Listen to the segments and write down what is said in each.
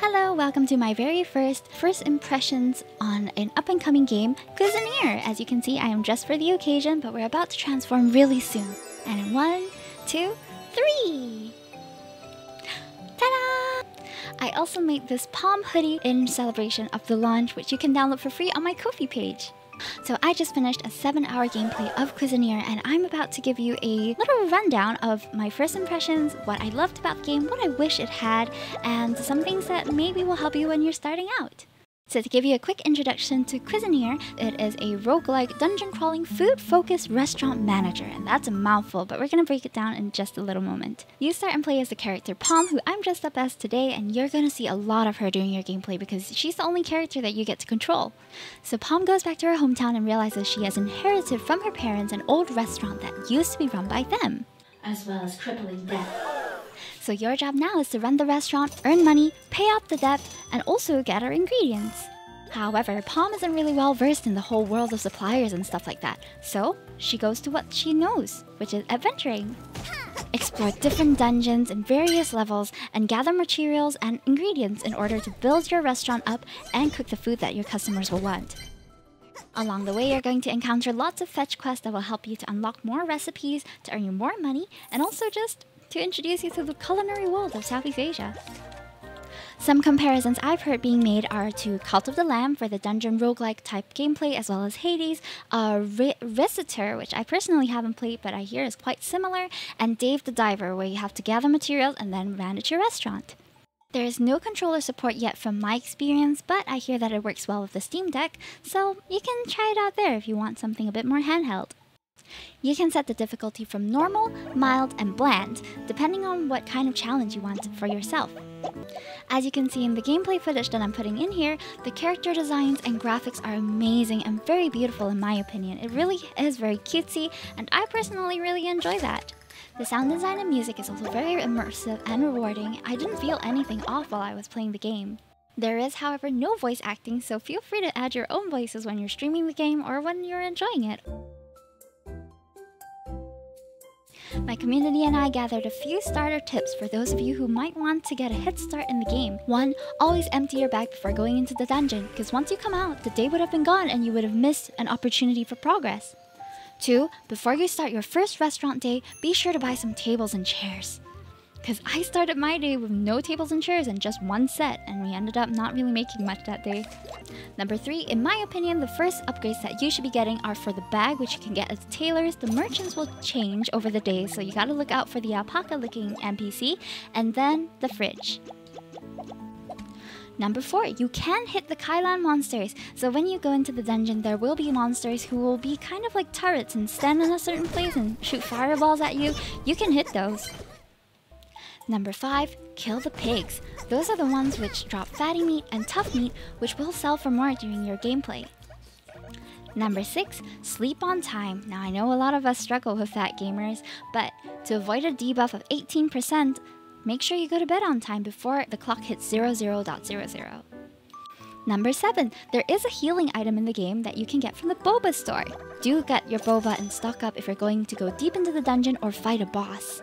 Hello, welcome to my very first impressions on an up-and-coming game, Cuisineer. As you can see, I am dressed for the occasion, but we're about to transform really soon. And in 1, 2, 3! Ta-da! I also made this palm hoodie in celebration of the launch, which you can download for free on my Ko-fi page. So I just finished a 7-hour gameplay of Cuisineer, and I'm about to give you a little rundown of my first impressions, what I loved about the game, what I wish it had, and some things that maybe will help you when you're starting out. So to give you a quick introduction to Cuisineer, it is a roguelike dungeon-crawling food-focused restaurant manager, and that's a mouthful, but we're gonna break it down in just a little moment. You start and play as the character Palm, who I'm dressed up as today, and you're gonna see a lot of her during your gameplay because she's the only character that you get to control. So Palm goes back to her hometown and realizes she has inherited from her parents an old restaurant that used to be run by them, as well as crippling debt. So your job now is to run the restaurant, earn money, pay off the debt, and also gather ingredients. However, Palm isn't really well versed in the whole world of suppliers and stuff like that, so she goes to what she knows, which is adventuring. Explore different dungeons in various levels and gather materials and ingredients in order to build your restaurant up and cook the food that your customers will want. Along the way, you're going to encounter lots of fetch quests that will help you to unlock more recipes, to earn you more money, and also just to introduce you to the culinary world of Southeast Asia. Some comparisons I've heard being made are to Cult of the Lamb for the dungeon roguelike type gameplay, as well as Hades, Restauranteur, which I personally haven't played but I hear is quite similar, and Dave the Diver, where you have to gather materials and then manage your restaurant. There is no controller support yet from my experience, but I hear that it works well with the Steam Deck, so you can try it out there if you want something a bit more handheld. You can set the difficulty from normal, mild, and bland, depending on what kind of challenge you want for yourself. As you can see in the gameplay footage that I'm putting in here, the character designs and graphics are amazing and very beautiful in my opinion. It really is very cutesy, and I personally really enjoy that. The sound design and music is also very immersive and rewarding. I didn't feel anything off while I was playing the game. There is, however, no voice acting, so feel free to add your own voices when you're streaming the game or when you're enjoying it. My community and I gathered a few starter tips for those of you who might want to get a head start in the game. 1. Always empty your bag before going into the dungeon, because once you come out, the day would have been gone and you would have missed an opportunity for progress. 2. Before you start your first restaurant day, be sure to buy some tables and chairs. Because I started my day with no tables and chairs and just one set, and we ended up not really making much that day. Number 3, in my opinion, the first upgrades that you should be getting are for the bag, which you can get at the tailors. The merchants will change over the day, so you gotta look out for the alpaca-looking NPC, and then the fridge. Number 4, you can hit the Kailan monsters. So when you go into the dungeon, there will be monsters who will be kind of like turrets and stand in a certain place and shoot fireballs at you. You can hit those. Number 5, kill the pigs. Those are the ones which drop fatty meat and tough meat, which will sell for more during your gameplay. Number 6, sleep on time. Now I know a lot of us struggle with that, gamers, but to avoid a debuff of 18%, make sure you go to bed on time before the clock hits 00.00. Number 7, there is a healing item in the game that you can get from the boba store. Do get your boba and stock up if you're going to go deep into the dungeon or fight a boss.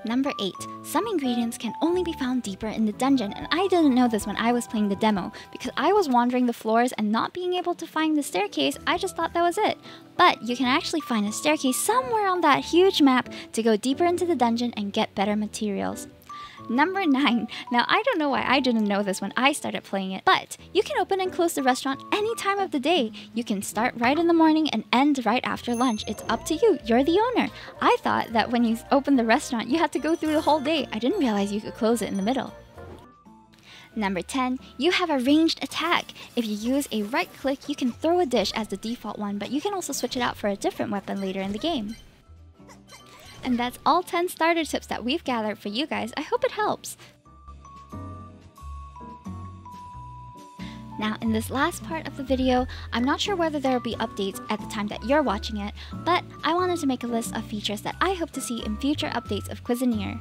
Number 8, some ingredients can only be found deeper in the dungeon, and I didn't know this when I was playing the demo, because I was wandering the floors and not being able to find the staircase. I just thought that was it. But you can actually find a staircase somewhere on that huge map to go deeper into the dungeon and get better materials. Number 9. Now I don't know why I didn't know this when I started playing it, but you can open and close the restaurant any time of the day. You can start right in the morning and end right after lunch. It's up to you. You're the owner. I thought that when you open the restaurant, you had to go through the whole day. I didn't realize you could close it in the middle. Number 10, you have a ranged attack. If you use a right click, you can throw a dish as the default one, but you can also switch it out for a different weapon later in the game. And that's all 10 starter tips that we've gathered for you guys. I hope it helps. Now, in this last part of the video, I'm not sure whether there will be updates at the time that you're watching it, but I wanted to make a list of features that I hope to see in future updates of Cuisineer.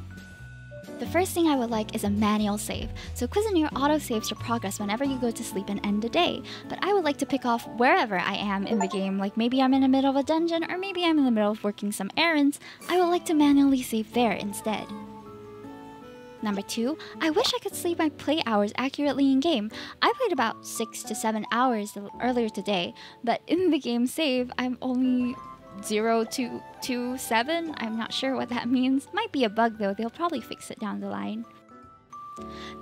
The first thing I would like is a manual save. So Cuisineer auto-saves your progress whenever you go to sleep and end a day. But I would like to pick off wherever I am in the game, like maybe I'm in the middle of a dungeon or maybe I'm in the middle of working some errands. I would like to manually save there instead. Number 2, I wish I could sleep my play hours accurately in game. I played about 6 to 7 hours earlier today, but in the game save, I'm only 0 to 7. I'm not sure what that means. Might be a bug though, they'll probably fix it down the line.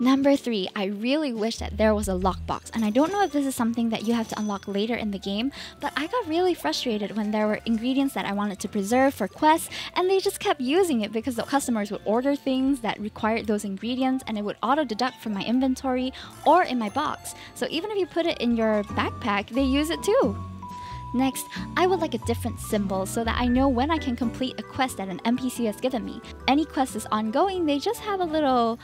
Number 3, I really wish that there was a lockbox, and I don't know if this is something that you have to unlock later in the game, but I got really frustrated when there were ingredients that I wanted to preserve for quests, and they just kept using it because the customers would order things that required those ingredients, and it would auto-deduct from my inventory or in my box. So even if you put it in your backpack, they use it too. Next, I would like a different symbol so that I know when I can complete a quest that an NPC has given me. Any quest is ongoing, they just have a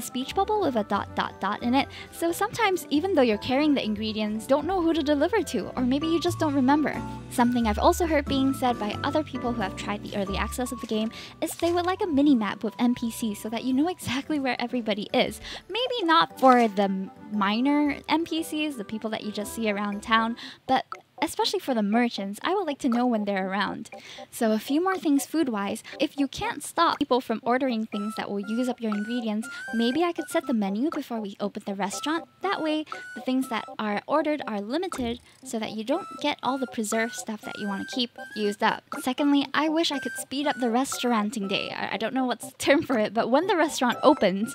speech bubble with a ... in it, so sometimes even though you're carrying the ingredients, don't know who to deliver to, or maybe you just don't remember. Something I've also heard being said by other people who have tried the early access of the game is they would like a mini-map with NPCs so that you know exactly where everybody is. Maybe not for the minor NPCs, the people that you just see around town, but especially for the merchants, I would like to know when they're around. So a few more things food-wise. If you can't stop people from ordering things that will use up your ingredients, maybe I could set the menu before we open the restaurant. That way, the things that are ordered are limited so that you don't get all the preserved stuff that you want to keep used up. Secondly, I wish I could speed up the restauranting day. I don't know what's the term for it, but when the restaurant opens,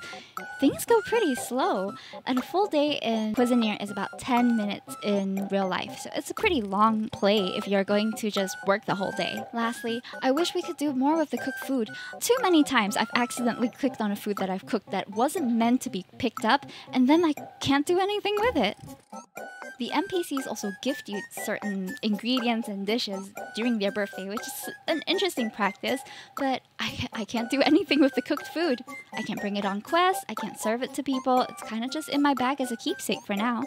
things go pretty slow. And a full day in Cuisineer is about 10 minutes in real life, so it's a pretty long play if you're going to just work the whole day. Lastly, I wish we could do more with the cooked food. Too many times I've accidentally clicked on a food that I've cooked that wasn't meant to be picked up, and then I can't do anything with it. The NPCs also gift you certain ingredients and dishes during their birthday, which is an interesting practice, but I can't do anything with the cooked food. I can't bring it on quests, I can't serve it to people, it's kind of just in my bag as a keepsake for now.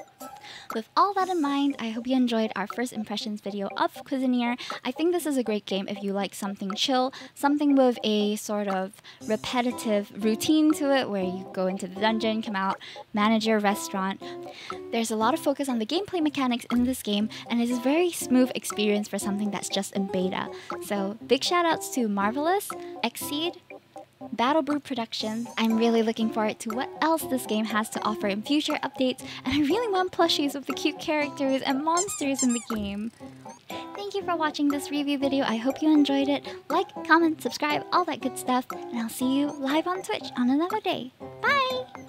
With all that in mind, I hope you enjoyed our first impressions video of Cuisineer. I think this is a great game if you like something chill, something with a sort of repetitive routine to it where you go into the dungeon, come out, manage your restaurant. There's a lot of focus on the gameplay mechanics in this game, and it's a very smooth experience for something that's just in beta. So big shoutouts to Marvelous, Exceed, Battle Brew Productions. I'm really looking forward to what else this game has to offer in future updates, and I really want plushies with the cute characters and monsters in the game. Thank you for watching this review video. I hope you enjoyed it. Like, comment, subscribe, all that good stuff, and I'll see you live on Twitch on another day. Bye!